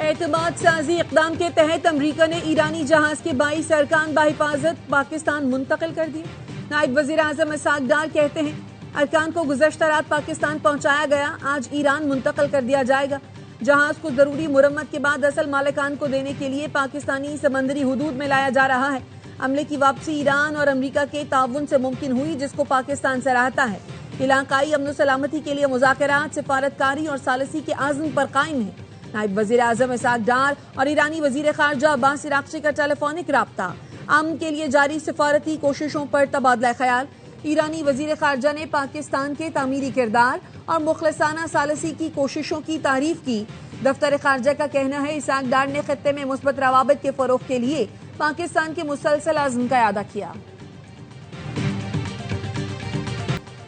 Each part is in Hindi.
एतमाद साजी इक़दाम के तहत अमरीका ने ईरानी जहाज के 22 अरकान बाहिफाजत पाकिस्तान मुंतकिल कर दिए। नायब वज़ीर आज़म इसाक डार कहते हैं अरकान को गुज़श्ता रात पाकिस्तान पहुंचाया गया, आज ईरान मुंतकिल कर दिया जाएगा। जहाज को जरूरी मुरम्मत के बाद असल मालिकान को देने के लिए पाकिस्तानी समंदरी हुदूद में लाया जा रहा है। अमले की वापसी ईरान और अमरीका के ताउन से मुमकिन हुई, जिसको पाकिस्तान सराहता है। इलाकाई अमन सलामती के लिए मुज़ाकरात, सिफारतकारी और सालसी के आज़म पर कायम है। नायब वज़ीर आज़म इसाक डार और ईरानी वज़ीर ख़ारजा अब्बास इराक़ची का टेलीफोनिक राब्ता, अमन के लिए जारी सिफारती कोशिशों पर तबादला ख़याल। ईरानी वज़ीर ख़ारजा ने पाकिस्तान के तामीरी किरदार और मुखलसाना सालसी की कोशिशों की तारीफ की। दफ्तर ख़ारजा का कहना है इसाक डार ने खित्ते में मुस्बत रवाबित के फ़रोग़ के लिए पाकिस्तान के मुसलसल आज़म का अदा किया।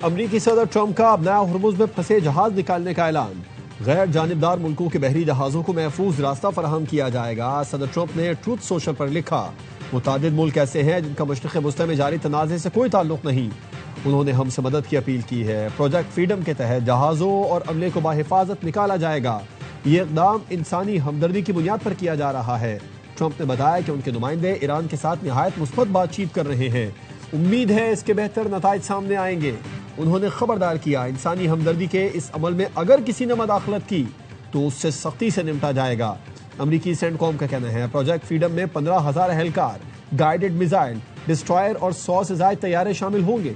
अमरीकी सदर ट्रंप का अब नया हुर्मुज़ में फंसे जहाज निकालने का ऐलान। गैर जानिबदार मुल्कों के बहरी जहाजों को महफूज रास्ता फराहम किया जाएगा। सदर ट्रंप ने ट्रूथ सोशल पर लिखा, मुतादिद मुल्क ऐसे हैं जिनका मशरिक़ वस्ती में जारी तनाज़े से कोई ताल्लुक नहीं। उन्होंने हमसे मदद की अपील की है। प्रोजेक्ट फ्रीडम के तहत जहाज़ों और अमले को बाहिफाजत निकाला जाएगा। ये इक़दाम इंसानी हमदर्दी की बुनियाद पर किया जा रहा है। ट्रंप ने बताया कि उनके नुमाइंदे ईरान के साथ निहायत मुस्बत बातचीत कर रहे हैं। उम्मीद है इसके बेहतर नताइज सामने आएंगे। उन्होंने खबरदार किया, इंसानी हमदर्दी के इस अमल में अगर किसी ने मदाखलत की तो उससे सख्ती से निपटा जाएगा। अमरीकी सेंटकॉम का कहना है प्रोजेक्ट फ्रीडम में 15,000 एहलकार, गाइडेड मिसाइल, डिस्ट्रॉयर और 100 से ज्यादा तैयारे शामिल होंगे।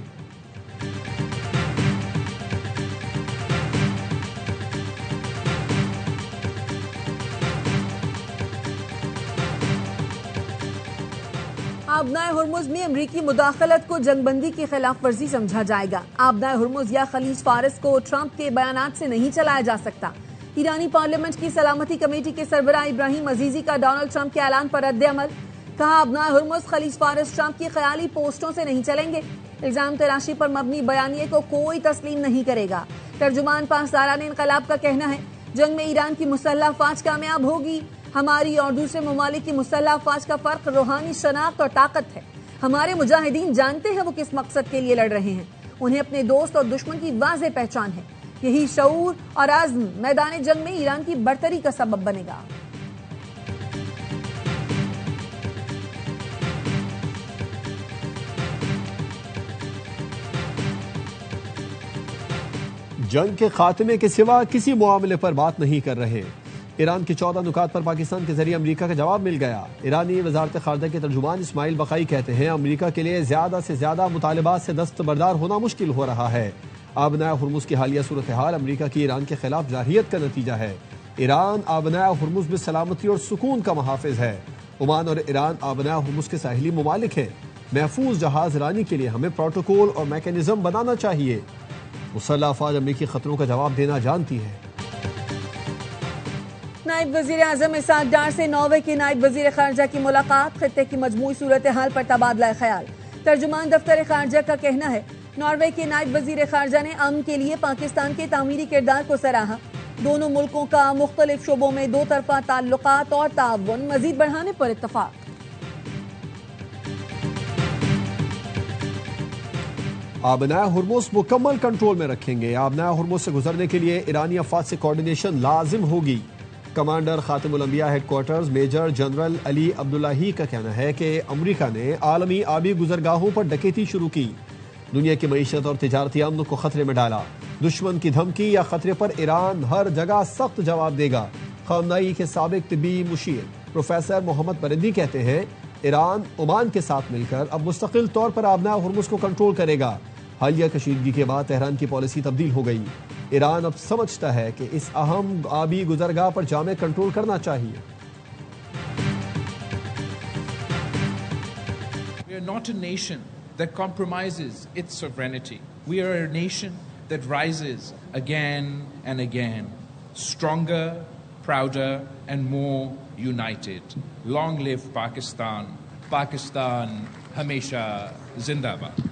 आबनाए हुर्मुज़ में अमरीकी मुदाखलत को जंगबंदी की खिलाफ वर्जी समझा जाएगा। आबनाए हुर्मुज़ या खलीज फारस को ट्रंप के बयानात से नहीं चलाया जा सकता। ईरानी पार्लियामेंट की सलामती कमेटी के सरबराह इब्राहिम अजीजी का डोनाल्ड ट्रंप के ऐलान पर रद्द अमल। कहा, आबनाए हुर्मुज़ खलीज फारस ट्रंप की ख्याली पोस्टों से नहीं चलेंगे। इल्जाम तराशी पर मबनी बयानिए को कोई तस्लीम नहीं करेगा। तर्जुमान पासदारान इनकलाब का कहना है जंग में ईरान की मुसल्लह अफवाज कामयाब होगी। हमारी और दूसरे ममालिक की मुसल्लह अफवाज का फर्क रूहानी शनाख्त और ताकत है। हमारे मुजाहिदीन जानते हैं वो किस मकसद के लिए लड़ रहे हैं। उन्हें अपने दोस्त और दुश्मन की वाज़ेह पहचान है। यही शऊर और आज़म मैदान जंग में ईरान की बढ़तरी का सबब बनेगा। जंग के खात्मे के सिवा किसी मामले पर बात नहीं कर रहे। ईरान के 14 नुकात पर पाकिस्तान के जरिए अमरीका का जवाब मिल गया। ईरानी वजारत खारजा के तर्जुमान इस्माइल बकाई कहते हैं अमरीका के लिए ज्यादा से ज्यादा मुतालबात से दस्तबरदार होना मुश्किल हो रहा है। आबनाए हुर्मुज़ की हालिया सूरत हाल अमरीका की ईरान के खिलाफ जारहियत का नतीजा है। ईरान आबनाए हुर्मुज़ में सलामती और सुकून का मुहाफिज है। ओमान और ईरान आबनाए हुर्मुज़ के साहिली ममालिक हैं। महफूज जहाज रानी के लिए हमें प्रोटोकॉल और मैकेनिज्म बनाना चाहिए। मुसल्लह अफवाज अमरीकी खतरों का जवाब देना जानती है। नायब वज़ीर आज़म इसाक डार से नॉर्वे के नायब वज़ीर ख़ारजा की मुलाकात, खित्ते की मजमूई सूरत हाल पर तबादला ख्याल। तर्जुमान दफ्तर ख़ारजा का कहना है नॉर्वे के नायब वज़ीर ख़ारजा ने अमन के लिए पाकिस्तान के तामीरी किरदार को सराहा। दोनों मुल्कों का मुख्तलिफ शोबों में दो तरफा ताल्लुकात और ताउन मज़ीद बढ़ाने पर इत्तफाक। आबनाए हुर्मुज़ मुकम्मल कंट्रोल में रखेंगे। आबनाए हुर्मुज़ से गुजरने के लिए ईरानी अफवाज से कोऑर्डिनेशन लाजिम होगी। Commander Khatamul Anbiya headquarters major general Ali Abdollahi का कहना है कि अमरीका ने आलमी आबी गुजरगाहों पर डकैती शुरू की, दुनिया की मईशत और तिजारती अमन को खतरे में डाला। दुश्मन की धमकी या खतरे पर ईरान हर जगह सख्त जवाब देगा। खामनाई के साबिक तिब्बी मुशीर प्रोफेसर मोहम्मद परिंदी कहते हैं ईरान ओमान के साथ मिलकर अब मुस्तकिल तौर पर आबनाए हुर्मुज़ को कंट्रोल करेगा। हालिया कशीदगी के बाद तेहरान की पॉलिसी तब्दील हो गई। ईरान अब समझता है कि इस अहम आबी गुजरगाह पर जामे कंट्रोल करना चाहिए। We are not a nation that compromises its sovereignty. We are a nation that rises again and again, stronger, prouder and more united. Long live Pakistan. Pakistan हमेशा जिंदाबाद।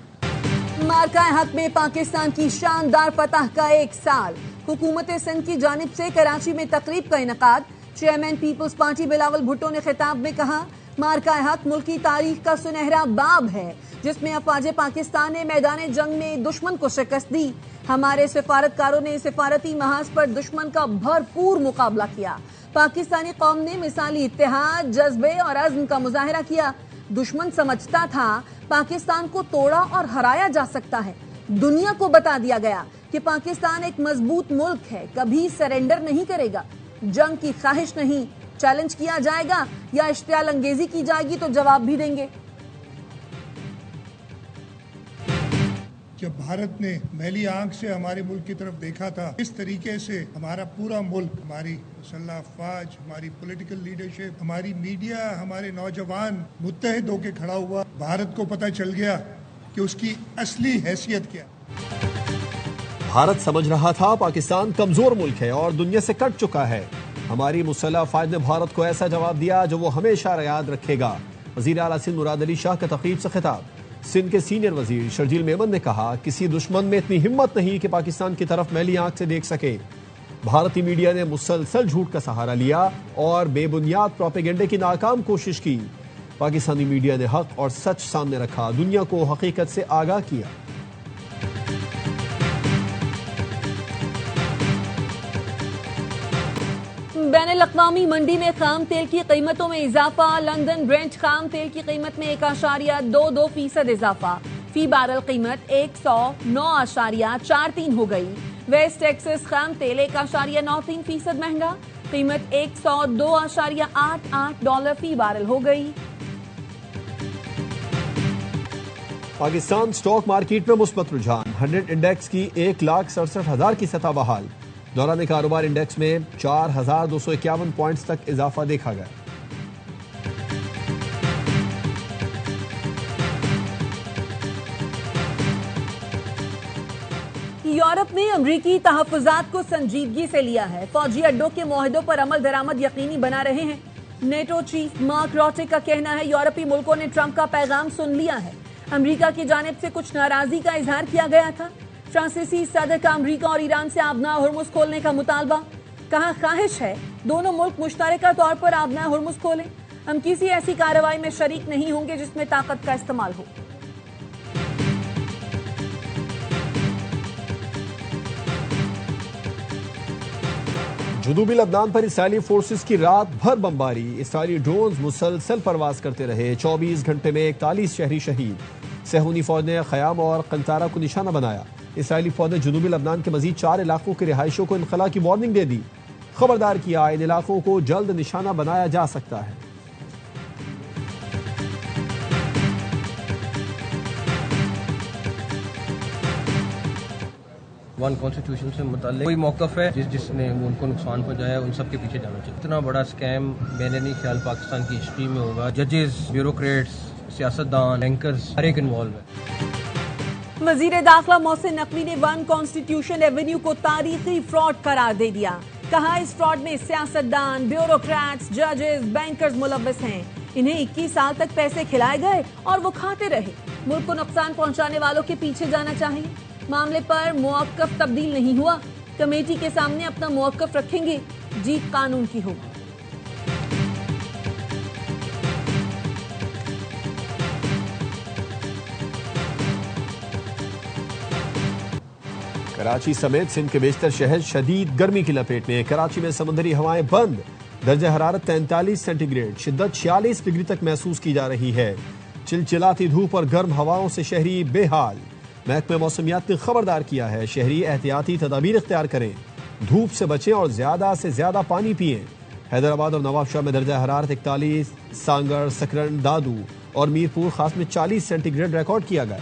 मार्का हक में पाकिस्तान की शानदार फतह का एक साल। हुकूमत सिंध की जानिब से कराची में तकरीब का इनकाद। Chairman Peoples Party Bilawal Bhutto ने खिताब में कहा मार्का हक मुल्क की तारीख का सुनहरा बाब है जिसमें अफवाज पाकिस्तान ने मैदान जंग में दुश्मन को शिकस्त दी। हमारे सिफारतकारों ने सिफारती महाज पर दुश्मन का भरपूर मुकाबला किया। पाकिस्तानी कौम ने मिसाली इत्तेहाद, जज्बे और अज़्म का मुजाहिरा किया। दुश्मन समझता था पाकिस्तान को तोड़ा और हराया जा सकता है। दुनिया को बता दिया गया कि पाकिस्तान एक मजबूत मुल्क है, कभी सरेंडर नहीं करेगा। जंग की ख्वाहिश नहीं, चैलेंज किया जाएगा या इश्तियाल अंगेजी की जाएगी तो जवाब भी देंगे। जब भारत ने मैली आंख से हमारे मुल्क की तरफ देखा था, इस तरीके से हमारा पूरा मुल्क, हमारी मुसल्लह अफवाज, हमारी पॉलिटिकल लीडरशिप, हमारी मीडिया, हमारे नौजवान मुत्तहिद होकर खड़ा हुआ। भारत को पता चल गया कि उसकी असली हैसियत क्या। भारत समझ रहा था पाकिस्तान कमजोर मुल्क है और दुनिया से कट चुका है। हमारी मुसल्लह अफवाज ने भारत को ऐसा जवाब दिया जो वो हमेशा याद रखेगा। वजीर आला सिंध मुराद अली शाह का तकरीब से खिताब। सिंध के सीनियर वजीर शर्जील मेमन ने कहा, किसी दुश्मन में इतनी हिम्मत नहीं कि पाकिस्तान की तरफ मैली आंख से देख सके। भारतीय मीडिया ने मुसलसल झूठ का सहारा लिया और बेबुनियाद प्रोपेगेंडे की नाकाम कोशिश की। पाकिस्तानी मीडिया ने हक और सच सामने रखा, दुनिया को हकीकत से आगाह किया। बैनुल-अक़वामी मंडी में खाम तेल की कीमतों में इजाफा। लंदन ब्रेंट खाम तेल की कीमत में 1.22% इजाफा। फी बैरल कीमत 109.43 हो गई। वेस्ट टेक्सास खाम तेल 1.93% महंगा, कीमत $102.88 फी बैरल हो गई। पाकिस्तान स्टॉक मार्केट में मुस्बत रुझान। 100 इंडेक्स की 1,67,000 की सतह बहाल। दौरान कारोबार इंडेक्स में 4,251 पॉइंट्स तक इजाफा देखा गया। यूरोप ने अमरीकी तहफ़्फ़ुज़ात को संजीदगी से लिया है। फौजी अड्डों के मुआहदों पर अमल दरामद यकीनी बना रहे हैं। नेटो चीफ मार्क रॉटे का कहना है यूरोपीय मुल्कों ने ट्रंप का पैगाम सुन लिया है। अमरीका की जानिब से कुछ नाराजगी का इजहार किया गया था। फ्रांसीसी सदर का अमरीका और ईरान से आबना हुर्मुज़ खोलने का मुतालबा। कहा, ख्वाहिश है दोनों मुल्क मुश्तरका तौर पर आबना हुर्मुज़ खोलें। हम किसी ऐसी कार्रवाई में शरीक नहीं होंगे जिसमें ताकत का इस्तेमाल हो। जुनूबी लबनान पर इसराइली फोर्सेस की रात भर बमबारी। इसराइली ड्रोन्स मुसलसल परवाज करते रहे। 24 घंटे में 41 शहरी शहीद। सहूनी फौज ने ख़याम और कंतारा को निशाना बनाया। इसराइली फौज ने जुनूबी लबनान के मजीद 4 इलाकों के रिहायशियों को इनखला की वार्निंग दे दी। खबरदार किया, इन इलाकों को जल्द निशाना बनाया जा सकता है। वन कॉन्स्टिट्यूशन से मुताल्लिक कोई मौक़िफ़ है जिसने उनको नुकसान पहुंचाया, उन सब के पीछे जाना चाहिए। इतना बड़ा स्कैम मैंने नहीं ख्याल पाकिस्तान की हिस्ट्री में होगा। जजेस, ब्यूरोक्रेट्स, सियासतदान, बैंकर्स, हर एक इन्वॉल्व है। वज़ीर दाखिला मोहसिन नकवी ने वन कॉन्स्टिट्यूशन एवेन्यू को तारीखी फ्रॉड करार दे दिया। कहा, इस फ्रॉड में सियासतदान, ब्यूरोक्रेट्स, जजेस, बैंकर्स मुलव्वस हैं। इन्हें 21 साल तक पैसे खिलाए गए और वो खाते रहे। मुल्क को नुकसान पहुंचाने वालों के पीछे जाना चाहिए। मामले पर मौक़िफ़ तब्दील नहीं हुआ। कमेटी के सामने अपना मौक़िफ़ रखेंगे। जीत कानून की होगी। कराची समेत सिंध के बेशतर शहर शदीद गर्मी की लपेट में। कराची में समुद्री हवाएं बंद। दर्जा हरारत 43 सेंटीग्रेड, शिद्दत 46 डिग्री तक महसूस की जा रही है। चिलचिलाती धूप और गर्म हवाओं से शहरी बेहाल। महकमे मौसमियात ने खबरदार किया है, शहरी एहतियाती तदाबीर इख्तियार करें, धूप से बचें और ज्यादा से ज्यादा पानी पिएं। हैदराबाद और नवाबशाह में दर्जा हरारत 41, सांगर, सकरन, दादू और मीरपुर खास में 40 सेंटीग्रेड रिकॉर्ड किया गया।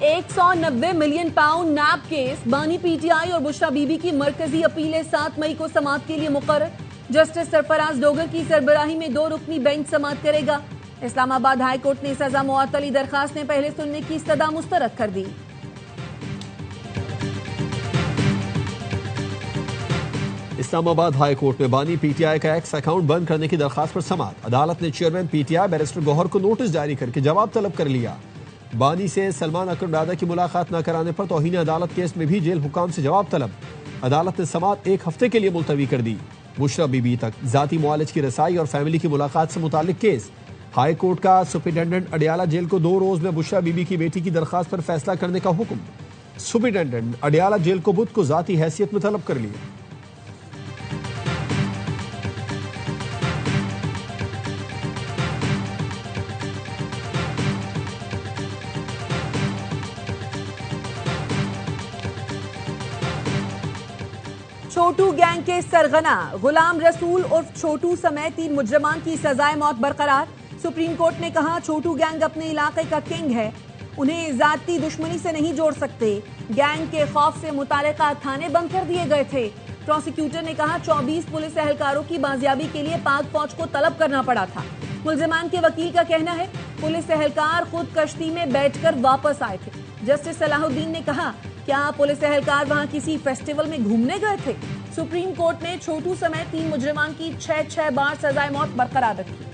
190 मिलियन पाउंड नैब केस। बानी पीटीआई और बुशरा बीबी की मरकजी अपीलें 7 मई को समाअत के लिए मुकर्रर। जस्टिस सरफराज डोगर की सरबराही में 2 रुकनी बेंच समाअत करेगा। इस्लामाबाद हाई कोर्ट ने सजा मुअत्तली दरखास्त में पहले सुनने की इस्तदा मुस्तरद कर दी। इस्लामाबाद हाई कोर्ट में बानी पीटीआई का एक्स अकाउंट बंद करने की दरखास्त पर समाअत। अदालत ने चेयरमैन पीटीआई बैरिस्टर गौहर को नोटिस जारी करके जवाब तलब कर लिया। बानी से सलमान अकरमदादा की मुलाकात न कराने पर तौहीन अदालत केस में भी जेल हुकाम से जवाब तलब। अदालत ने समाअत 1 हफ्ते के लिए मुलतवी कर दी। बुशरा बीबी तक जाती मुआलिज की रसाई और फैमिली की मुलाकात से मुतालिक केस। हाई कोर्ट का सुपरिटेंडेंट अडियाला जेल को 2 रोज में बुशरा बीबी की बेटी की दरखास्त पर फैसला करने का हुक्म। सुपरिटेंडेंट अडियाला जेल को बुध को जाती हैसियत में तलब कर लिया। छोटू गैंग के सरगना गुलाम रसूल उर्फ छोटू समेत 3 मुजरिमान की सजाए मौत बरकरार। सुप्रीम कोर्ट ने कहा छोटू गैंग अपने इलाके का किंग है, उन्हें जाती दुश्मनी से नहीं जोड़ सकते। गैंग के खौफ से मुतालिका थाने बंद कर दिए गए थे। प्रोसिक्यूटर ने कहा 24 पुलिस एहलकारों की बाजियाबी के लिए पाक फौज को तलब करना पड़ा था। मुलजिमान के वकील का कहना है पुलिस एहलकार खुद कश्ती में बैठकर वापस आए थे। जस्टिस सलाहुद्दीन ने कहा क्या पुलिस एहलकार वहां किसी फेस्टिवल में घूमने गए थे? सुप्रीम कोर्ट ने छोटू समेत 3 मुजरिमान की 6 बार सजाए मौत बरकरार रखी।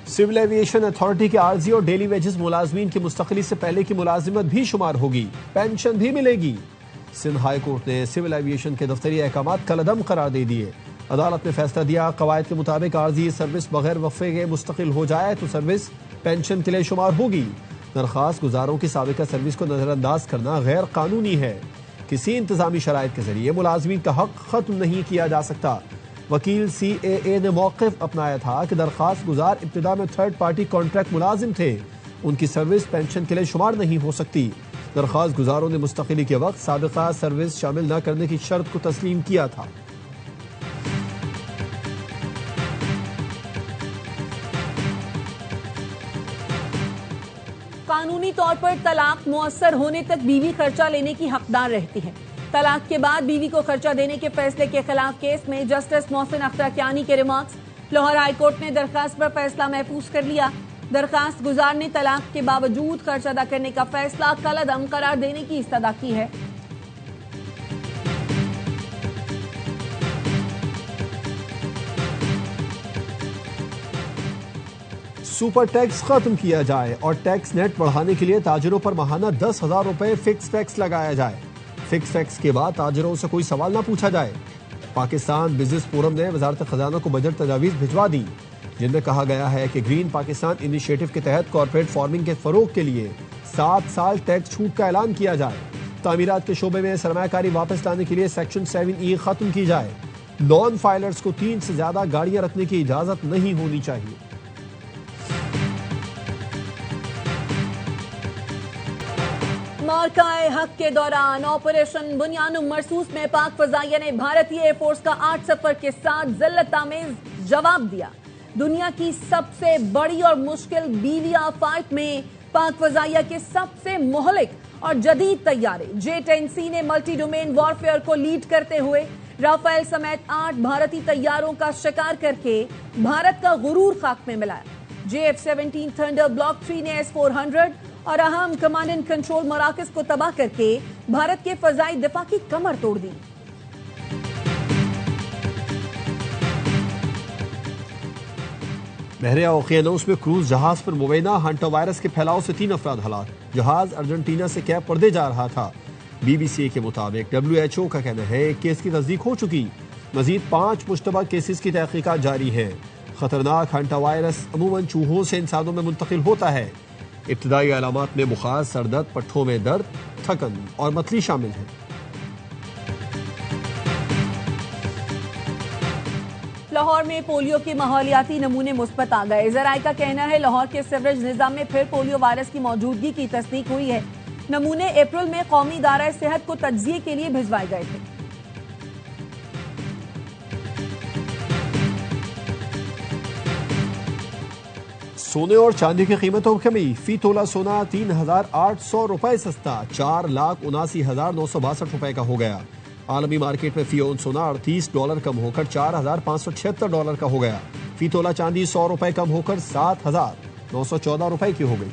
सिविल एविएशन अथॉरिटी के आर्जी और डेली वेजेस मुलाजमीन की मुस्तकिली से पहले की मुलाजिमत भी शुमार होगी, पेंशन भी मिलेगी। सिंध हाई कोर्ट ने सिविल एविएशन के दफ्तरी अहकामात कलअदम करार दे दिए। अदालत ने फैसला दिया कवायद के मुताबिक आर्जी सर्विस बगैर वक्फे के मुस्तकिल हो जाए तो सर्विस पेंशन के लिए शुमार होगी। दरखास्त गुजारों की साबिका सर्विस को नजरअंदाज करना गैर कानूनी है। किसी इंतजामी शराइत के जरिए मुलाजमीन का हक खत्म नहीं किया जा सकता। वकील CAA ने मौक़िफ़ अपनाया था कि दरखास्त गुजार इब्तिदा में थर्ड पार्टी कॉन्ट्रैक्ट मुलाजिम थे, उनकी सर्विस पेंशन के लिए शुमार नहीं हो सकती। दरखास्त गुजारों ने मुस्तकिली के वक्त साबिका सर्विस शामिल न करने की शर्त को तस्लीम किया था। कानूनी तौर पर तलाक मुअस्सर होने तक बीवी खर्चा लेने की हकदार रहती है। तलाक के बाद बीवी को खर्चा देने के फैसले के खिलाफ केस में जस्टिस मोहसिन अख्तरकियानी के रिमार्क्स। लाहौर हाई कोर्ट ने दरखास्त पर फैसला महफूज कर लिया। दरखास्त गुजार ने तलाक के बावजूद खर्च अदा करने का फैसला कलअदम करार देने की इस्तदा की है। सुपर टैक्स खत्म किया जाए और टैक्स नेट बढ़ाने के लिए ताजिरों पर माहाना 10,000 रुपए फिक्स टैक्स लगाया जाए। फिक्स टैक्स के बाद ताजिरों से कोई सवाल ना पूछा जाए। पाकिस्तान बिजनेस फोरम ने वजारत खजाना को बजट तजावीज़ भिजवा दी, जिनमें कहा गया है कि ग्रीन पाकिस्तान इनिशिएटिव के तहत कॉर्पोरेट फार्मिंग के फरोग के लिए 7 साल टैक्स छूट का ऐलान किया जाए। तामीरात के शोबे में सरमायाकारी वापस लाने के लिए सेक्शन 7E खत्म की जाए। नॉन फाइलर्स को 3 से ज्यादा गाड़ियां रखने की इजाजत नहीं होनी चाहिए। मौक़ा-ए हक के दौरान ऑपरेशन बुनियानुम मरसूस में पाक फजाइया ने भारतीय एयरफोर्स का 8 सफर के साथ जिल्लत-आमेज जवाब दिया। दुनिया की सबसे बड़ी और मुश्किल बीविया फाइट में पाक फजाइया के सबसे मोहलिक और जदीद तैयारे J-10C ने मल्टी डोमेन वॉरफेयर को लीड करते हुए राफेल समेत 8 भारतीय तैयारों का शिकार करके भारत का गुरूर खाक में मिलाया। JF-17 थंडर ब्लॉक 3 ने S-400 और अहम कमांड एंड कंट्रोल मराकज को तबाह करके भारत के फजाई दिफा की कमर तोड़ दी। बहरे ओकियानूस में क्रूज जहाज पर मुबैना हंटर वायरस के फैलाव से 3 अफराद हलाक। जहाज अर्जेंटीना से कैप पर्दे जा रहा था। BBC के मुताबिक WHO का कहना है केस की तस्दीक हो चुकी। मजीद 5 मुश्तबा केसेस की तहकीकात जारी है। खतरनाक हंटर वायरस अमूमन चूहों से इंसानों में मुंतकिल होता है। इब्तिदाई अलामात में बुखार, सरदर्द, पट्ठों में दर्द, थकन और मतली शामिल है। लाहौर में पोलियो के माहौलियाती नमूने मुस्बत आ गए। ज़राए का कहना है लाहौर के सीवरेज निज़ाम में फिर पोलियो वायरस की मौजूदगी की तस्दीक हुई है। नमूने अप्रैल में कौमी इदारा सेहत को तज्जिए के लिए भिजवाए गए थे। सोने और चांदी की कीमतों में कमी। फी तोला सोना 3,800 रुपए सस्ता $4,79,962 रुपए का हो गया। आलमी मार्केट में फी औंस सोना $38 कम होकर $4,576 का हो गया। फी तोला चांदी 100 रुपए कम होकर 7,914 रुपए की हो गई।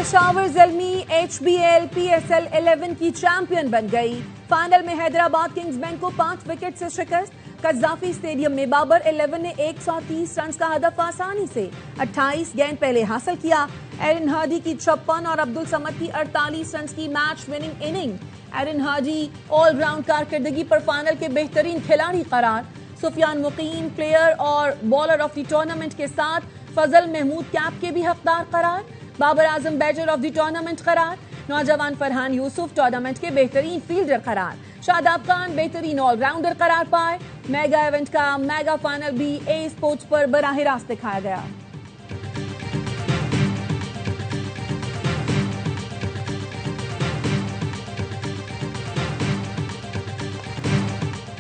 पेशावर ज़ल्मी HBL PSL 11 की चैंपियन बन गई। फाइनल में हैदराबाद किंग्स बैंक को 5 विकेट से शिकस्त। कज़ाफी स्टेडियम में बाबर 11 ने 130 रन का हदफ आसानी से 28 गेंद पहले हासिल किया। एरन हार्डी की 56 और अब्दुल समद की 48 रन की match winning inning. Aaron Hardie all round कारकर्दगी पर फाइनल के बेहतरीन खिलाड़ी करार। सुफियान मुकीम प्लेयर और बॉलर ऑफ द टूर्नामेंट के साथ फजल महमूद कैप के भी हकदार करार। Babar Azam batter of the tournament करार। नौजवान फरहान यूसुफ टूर्नामेंट के बेहतरीन फील्डर करार। शादाब खान बेहतरीन ऑलराउंडर करार पाए। मेगा इवेंट का मेगा फाइनल भी ए स्पोर्ट्स पर बराह रास्त दिखाया गया।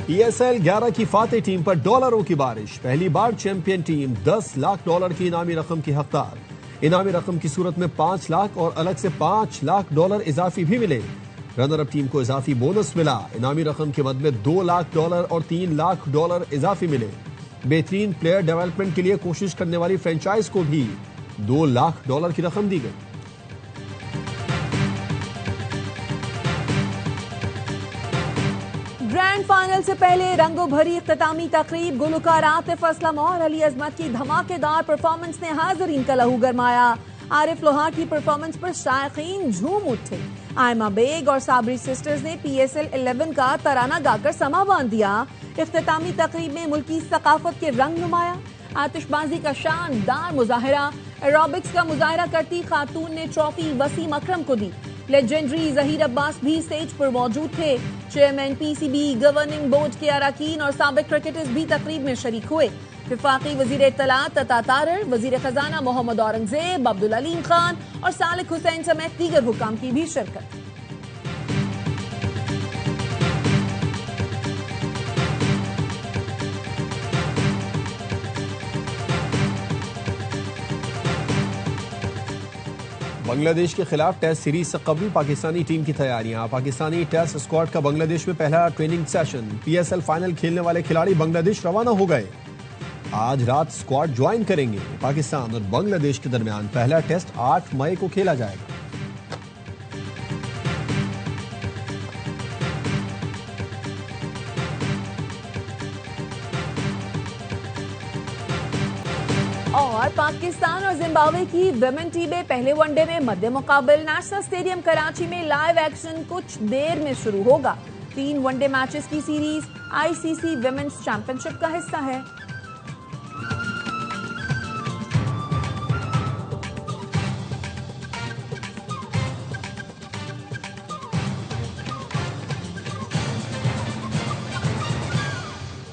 PSL 11 की फातेह टीम पर डॉलरों की बारिश। पहली बार चैंपियन टीम 10 लाख डॉलर की इनामी रकम की हकदार। इनामी रकम की सूरत में 5 लाख और अलग से 5 लाख डॉलर इजाफी भी मिले। रनर अप टीम को इजाफी बोनस मिला। इनामी रकम के मद में 2 लाख डॉलर और 3 लाख डॉलर इजाफी मिले। बेहतरीन प्लेयर डेवलपमेंट के लिए कोशिश करने वाली फ्रेंचाइज को भी 2 लाख डॉलर की रकम दी गई। ग्रैंड फाइनल से पहले रंगो भरी इख्तितामी तकरीब। गुलकार आतिफ असलम और अली अजमत की धमाकेदार परफॉर्मेंस ने हाजरीन का लहू गरमाया। आरिफ लोहार की परफॉर्मेंस पर शायकीन झूम उठे। आयमा बेग और साबरी सिस्टर्स ने PSL 11 का तराना गाकर समा बांध दिया। इख्तितामी तकरीब में मुल्की सकाफत के रंग नुमाया। आतिशबाजी का शानदार मुजाहिरा। एरोबिक्स का मुजाहिरा करती खातून ने ट्रॉफी वसीम अकरम को दी। लेजेंडरी जहीर अब्बास भी स्टेज पर मौजूद थे। चेयरमैन PCB, गवर्निंग बोर्ड के अराकीन और साबिक क्रिकेटर्स भी तकरीब में शरीक हुए। विफाकी वजीर इत्तलात तता तारर, वजीर खजाना मोहम्मद औरंगजेब, अब्दुल अलीम खान और सालिक हुसैन समेत दीगर हुकाम की भी शिरकत। बांग्लादेश के खिलाफ टेस्ट सीरीज से कबल पाकिस्तानी टीम की तैयारियां। पाकिस्तानी टेस्ट स्क्वाड का बांग्लादेश में पहला ट्रेनिंग सेशन। PSL फाइनल खेलने वाले खिलाड़ी बांग्लादेश रवाना हो गए। आज रात स्क्वाड ज्वाइन करेंगे। पाकिस्तान और बांग्लादेश के दरमियान पहला टेस्ट 8 मई को खेला जाएगा। और पाकिस्तान और जिम्बाब्वे की विमेन टीमें पहले वनडे में मध्य मुकाबले नेशनल स्टेडियम कराची में लाइव एक्शन कुछ देर में शुरू होगा। 3 वनडे मैचेस की सीरीज ICC विमेन्स चैंपियनशिप का हिस्सा है।